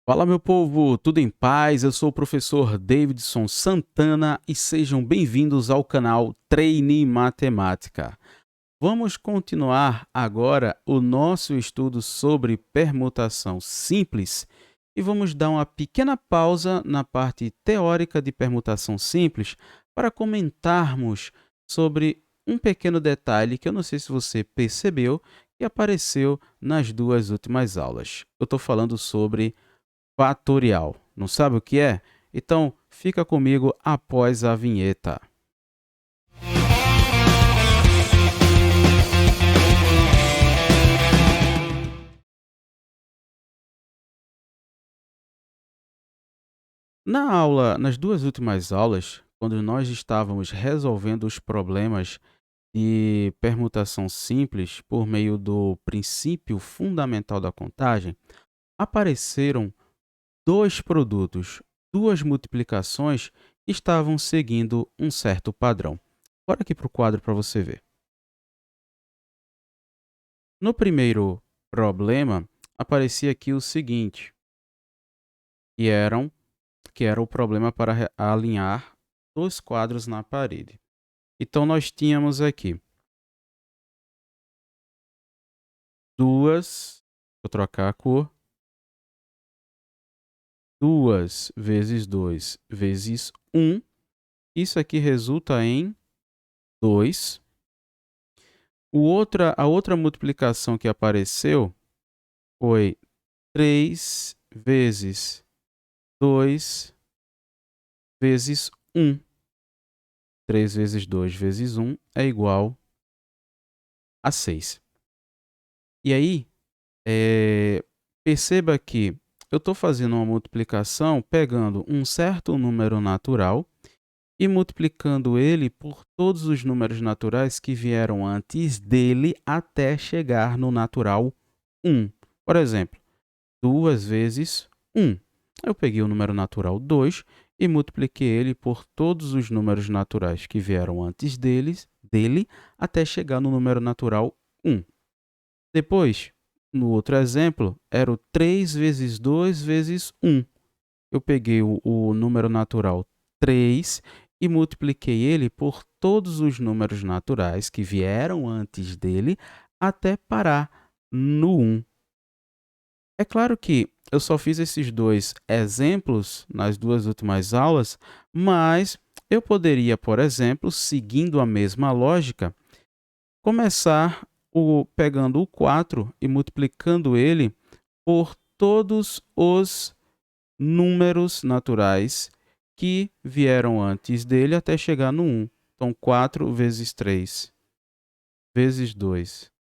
Fala, meu povo, tudo em paz? Eu sou o professor Davidson Santana e sejam bem-vindos ao canal Treine Matemática. Vamos continuar agora o nosso estudo sobre permutação simples e vamos dar uma pequena pausa na parte teórica de permutação simples para comentarmos sobre um pequeno detalhe que eu não sei se você percebeu que apareceu nas duas últimas aulas. Eu estou falando sobre fatorial. Não sabe o que é? Então, fica comigo após a vinheta. Nas duas últimas aulas, quando nós estávamos resolvendo os problemas de permutação simples por meio do princípio fundamental da contagem, apareceram dois produtos, duas multiplicações que estavam seguindo um certo padrão. Bora aqui para o quadro para você ver. No primeiro problema, aparecia aqui o seguinte, que eram que era o problema para alinhar dois quadros na parede. Então, nós tínhamos aqui vou trocar a cor, 2 vezes 2 vezes 1. Isso aqui resulta em 2. A outra multiplicação que apareceu foi 3 vezes 2 vezes 1. 3 vezes 2 vezes 1 é igual a 6. E aí, perceba que eu estou fazendo uma multiplicação pegando um certo número natural e multiplicando ele por todos os números naturais que vieram antes dele até chegar no natural 1. Por exemplo, 2 vezes 1. Eu peguei o número natural 2 e multipliquei ele por todos os números naturais que vieram antes dele até chegar no número natural 1. Depois, no outro exemplo, era o 3 vezes 2 vezes 1. Eu peguei o número natural 3 e multipliquei ele por todos os números naturais que vieram antes dele até parar no 1. É claro que eu só fiz esses dois exemplos nas duas últimas aulas, mas eu poderia, por exemplo, seguindo a mesma lógica, começar pegando o 4 e multiplicando ele por todos os números naturais que vieram antes dele até chegar no 1. Então, 4 vezes 3 vezes 2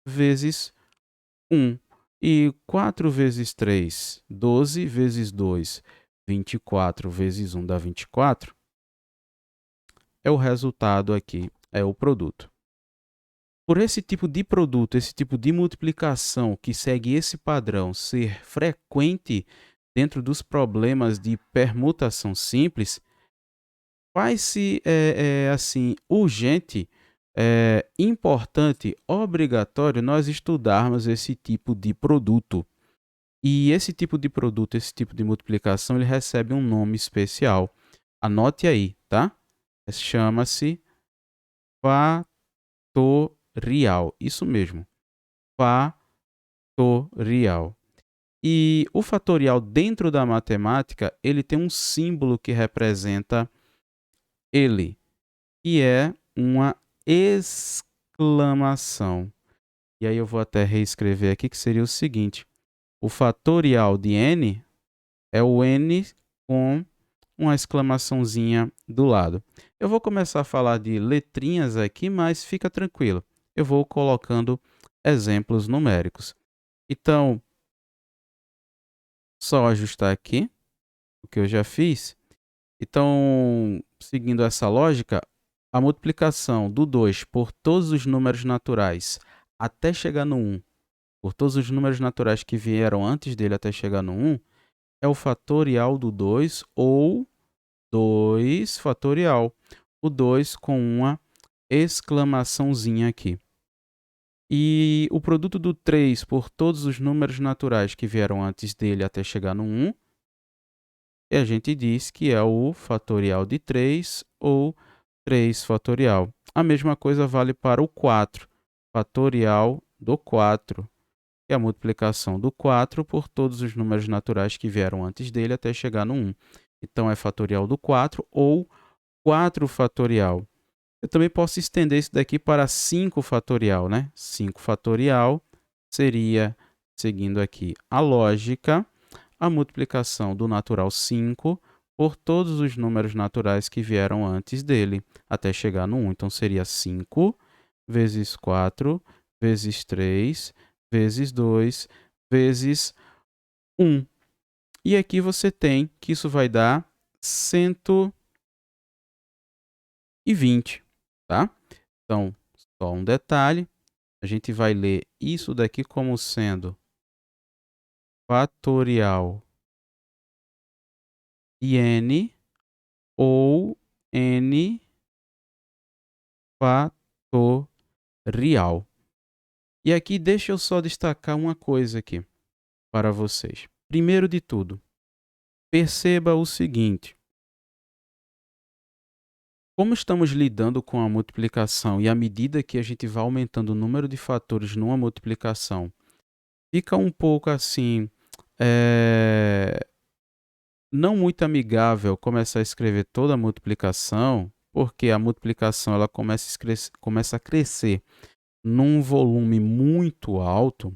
vezes 1. E 4 vezes 3, 12 vezes 2, 24 vezes 1 dá 24. É o resultado aqui, é o produto. Por esse tipo de produto, esse tipo de multiplicação que segue esse padrão ser frequente dentro dos problemas de permutação simples, faz-se assim urgente, importante, obrigatório nós estudarmos esse tipo de produto. E esse tipo de produto, esse tipo de multiplicação, ele recebe um nome especial. Anote aí, tá? Chama-se fatorial. Isso mesmo, fatorial. E o fatorial dentro da matemática, ele tem um símbolo que representa ele, que é uma exclamação. E aí eu vou até reescrever aqui, que seria o seguinte: o fatorial de n é o n com uma exclamaçãozinha do lado. Eu vou começar a falar de letrinhas aqui, mas fica tranquilo. Eu vou colocando exemplos numéricos. Então, só ajustar aqui o que eu já fiz. Então, seguindo essa lógica, a multiplicação do 2 por todos os números naturais até chegar no 1, por todos os números naturais que vieram antes dele até chegar no 1, é o fatorial do 2 ou 2 fatorial. O 2 com uma exclamaçãozinha aqui. E o produto do 3 por todos os números naturais que vieram antes dele até chegar no 1, e a gente diz que é o fatorial de 3 ou 3 fatorial. A mesma coisa vale para o 4, fatorial do 4, que é a multiplicação do 4 por todos os números naturais que vieram antes dele até chegar no 1. Então, é fatorial do 4 ou 4 fatorial. Eu também posso estender isso daqui para 5 fatorial, né? 5 fatorial seria, seguindo aqui a lógica, a multiplicação do natural 5 por todos os números naturais que vieram antes dele, até chegar no 1. Então, seria 5 vezes 4 vezes 3 vezes 2 vezes 1. E aqui você tem que isso vai dar 120, tá? Então, só um detalhe, a gente vai ler isso daqui como sendo fatorial de n ou n fatorial. E aqui deixa eu só destacar uma coisa aqui para vocês. Primeiro de tudo, perceba o seguinte: como estamos lidando com a multiplicação e à medida que a gente vai aumentando o número de fatores numa multiplicação, fica um pouco assim, não muito amigável começar a escrever toda a multiplicação, porque a multiplicação ela começa a crescer num volume muito alto.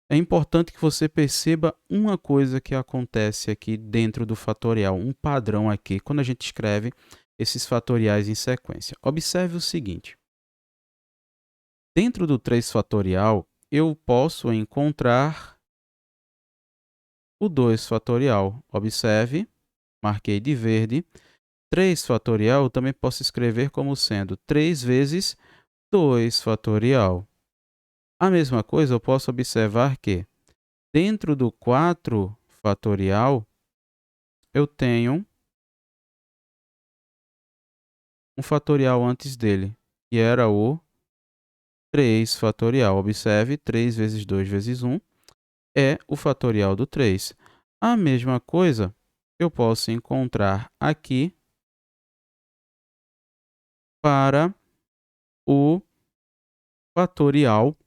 É importante que você perceba uma coisa que acontece aqui dentro do fatorial, um padrão aqui, quando a gente escreve esses fatoriais em sequência. Observe o seguinte: dentro do 3 fatorial, eu posso encontrar o 2 fatorial. Observe, marquei de verde. 3 fatorial eu também posso escrever como sendo 3 vezes 2 fatorial. A mesma coisa eu posso observar que dentro do 4 fatorial, eu tenho um fatorial antes dele, que era o 3 fatorial. Observe, 3 vezes 2 vezes 1 é o fatorial do 3. A mesma coisa eu posso encontrar aqui para o fatorial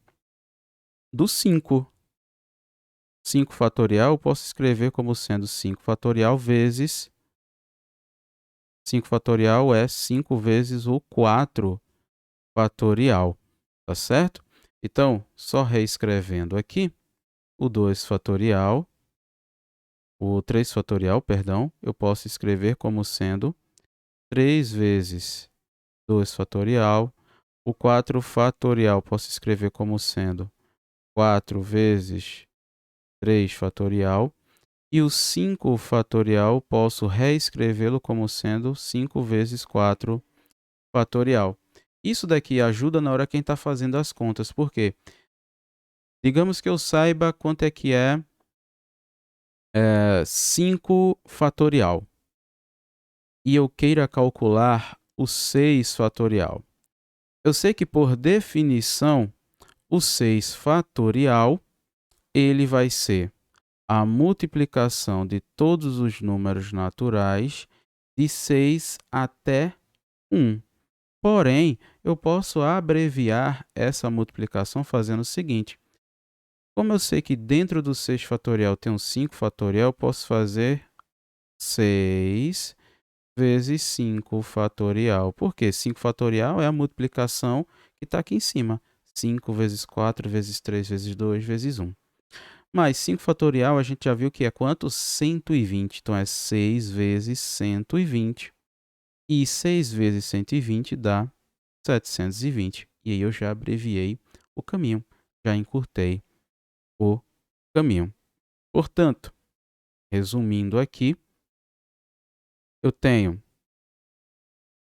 do 5. 5 fatorial eu posso escrever como sendo 5 fatorial vezes 5 fatorial é 5 vezes o 4 fatorial, tá certo? Então, só reescrevendo aqui, o 2 fatorial, o 3 fatorial, perdão, eu posso escrever como sendo 3 vezes 2 fatorial. O 4 fatorial posso escrever como sendo 4 vezes 3 fatorial. E o 5 fatorial posso reescrevê-lo como sendo 5 vezes 4 fatorial. Isso daqui ajuda na hora quem está fazendo as contas, porque digamos que eu saiba quanto é que é 5 fatorial e eu queira calcular o 6 fatorial. Eu sei que, por definição, o 6 fatorial ele vai ser a multiplicação de todos os números naturais de 6 até 1. Porém, eu posso abreviar essa multiplicação fazendo o seguinte: como eu sei que dentro do 6 fatorial tem um 5 fatorial, eu posso fazer 6 vezes 5 fatorial. Por quê? 5 fatorial é a multiplicação que está aqui em cima. 5 vezes 4 vezes 3 vezes 2 vezes 1. Mas 5 fatorial a gente já viu que é quanto? 120. Então, é 6 vezes 120. E 6 vezes 120 dá 720. E aí eu já abreviei o caminho, já encurtei o caminho. Portanto, resumindo aqui, eu tenho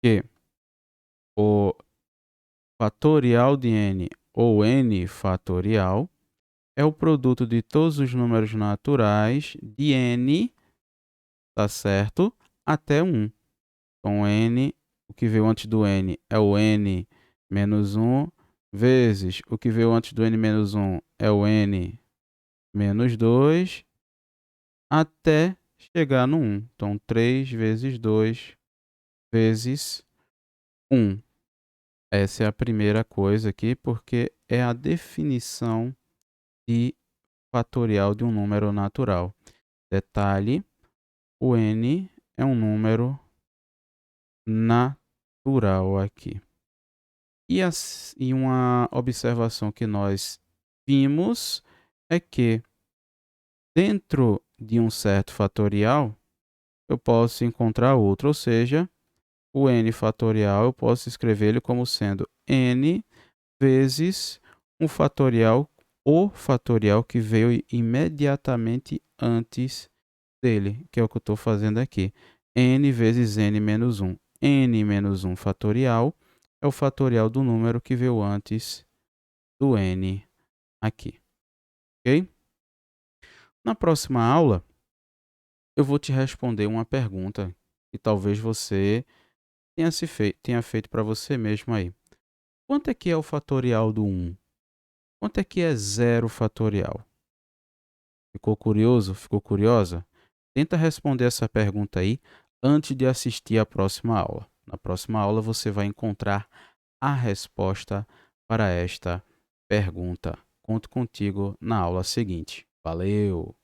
que o fatorial de n ou n fatorial é o produto de todos os números naturais de n, tá certo? Até 1. Então, n, o que veio antes do n é o n menos 1, vezes o que veio antes do n menos 1 é o n menos 2, até chegar no 1. Então, 3 vezes 2 vezes 1. Essa é a primeira coisa aqui, porque é a definição de fatorial de um número natural. Detalhe, o n é um número natural aqui. E uma observação que nós vimos é que dentro de um certo fatorial, eu posso encontrar outro, ou seja, o n fatorial eu posso escrever ele como sendo n vezes um fatorial, o fatorial que veio imediatamente antes dele, que é o que eu estou fazendo aqui. N vezes n menos 1. N menos 1 fatorial é o fatorial do número que veio antes do n aqui, ok? Na próxima aula, eu vou te responder uma pergunta que talvez você tenha feito para você mesmo aí. Quanto é que é o fatorial do 1? Quanto é que é 0 fatorial? Ficou curioso? Ficou curiosa? Tenta responder essa pergunta aí antes de assistir à próxima aula. Na próxima aula você vai encontrar a resposta para esta pergunta. Conto contigo na aula seguinte. Valeu!